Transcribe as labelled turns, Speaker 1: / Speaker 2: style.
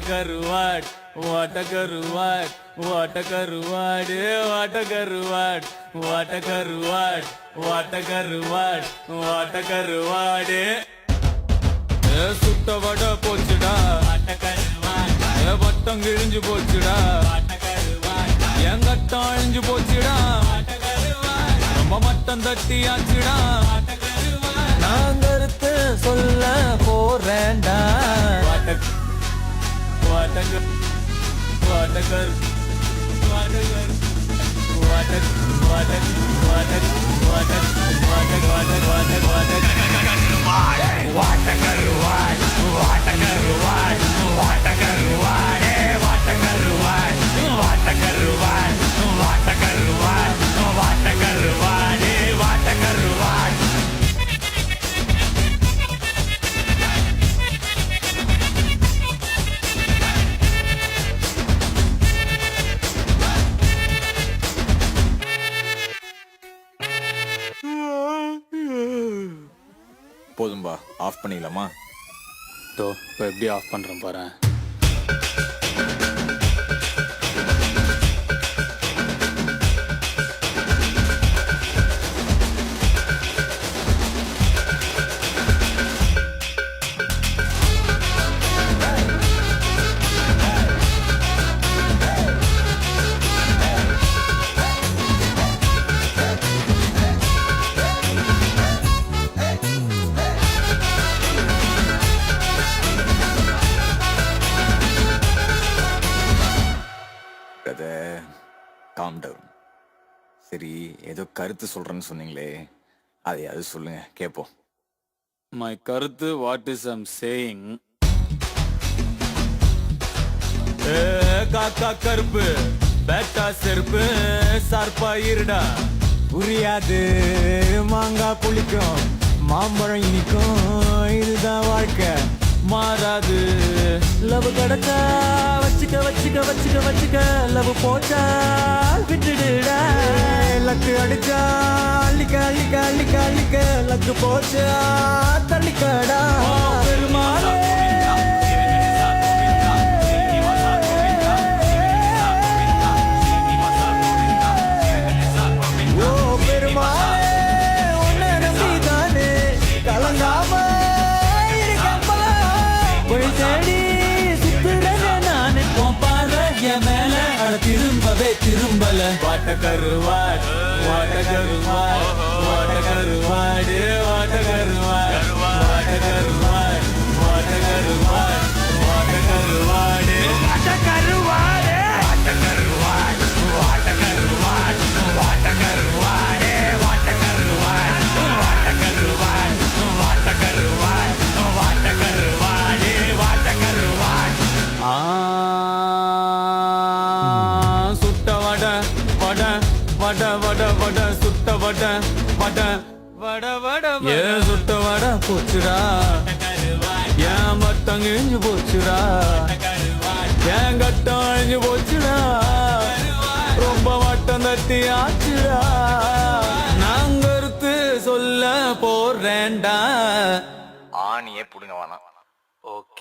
Speaker 1: கருவாட் வாட்ட கருவாட் வாட்ட கருவாடு வாட்ட கருவாட் வாட்ட கருவாட் வாட்ட கருவாட் வாட்ட கருவாடு சுட்ட வட போச்சுடா வட்டம் கிழிஞ்சு போச்சுடா என் கட்டம் அழிஞ்சு போச்சுடா ரொம்ப மட்டம் தட்டியாச்சுடா
Speaker 2: நான் கருத்து சொல்ல போறேன்டா
Speaker 1: வாட்டகர் வாட்டகர் வாட்டகர் வாட்டக் வாட்டக் வாட்டக் வாட்டக் வாட்டக் வாட்டக் வாட்டக் வாட்டக் வாட்டகருவாட் வாட்டகருவாட் வாட்டகருவாட் வாட்டகருவாட் வாட்டகருவாட் வாட்டகருவாட் வாட்டகருவாட் வாட்டகருவாட்
Speaker 3: போதும்பா, ஆஃப் பண்ணிடலாமா?
Speaker 1: இப்போ எப்படி ஆஃப் பண்ணுறேன் பாரு.
Speaker 3: Calm down. சரி, ஏதோ கருத்து சொல்றேன்னு சொன்னீங்களே, அதையாவது சொல்லுங்க கேட்போம்.
Speaker 1: மை கருத்து வாட் இஸ் ஐம் சேயிங். காக்கா கருப்பு பேட்டா செருப்பு சார்பா இருடா.
Speaker 2: புரியாது மாங்காய் புளிக்கும் மாம்பழம் இனிக்கும் இதுதான் வாழ்க்கை
Speaker 1: மாறாது.
Speaker 2: லவ் கடக்கா வச்சுக்க வச்சுக்க வச்சுக்க வச்சுக்க லவ் போச்சா விட்டுடுடா. லக்கு அடிச்சா அள்ளிக்க அள்ளிக்க அள்ளிக்க அள்ளிக்க லக்கு போச்சா தள்ளிக்கடா. பெருமாளே ஓ பெருமாளே உன்னை நம்பிதானே கலங்காம தேடி சுத்துறேன் நானு உன் பார்வை என் மேல அட திரும்பவே திரும்பல.
Speaker 1: வாட்டகருவாட் வாட்டகருவாட் வாட்டகருவாடு வாட்டகருவாட் வாட்டகருவாட் வாட்டகருவாட் வாட்டகருவாடு வாட்டகருவாடு வாட்டகருவாட் வாட்டகருவாட் வாட்டகருவாடு வாட்டகருவாட் வாட்டகருவாட் வாட்டகருவாட் வாட்டகருவாடு வாட்டகருவாட். சுட்ட வட வட வட வட வட சுட்ட வட வட வட வட ஏ சுட்ட வட போச்சுடா. ஏன் மட்டம் கிழிஞ்சு போச்சுடா. ஏன் கட்டம் அழிஞ்சு போச்சுடா. ரொம்ப மட்டம் தட்டி ஆச்சுடா. நான் கருத்து சொல்ல போறேன்டா.
Speaker 3: ஆணியே புடுங்க வேணாம்.
Speaker 1: ஓகே.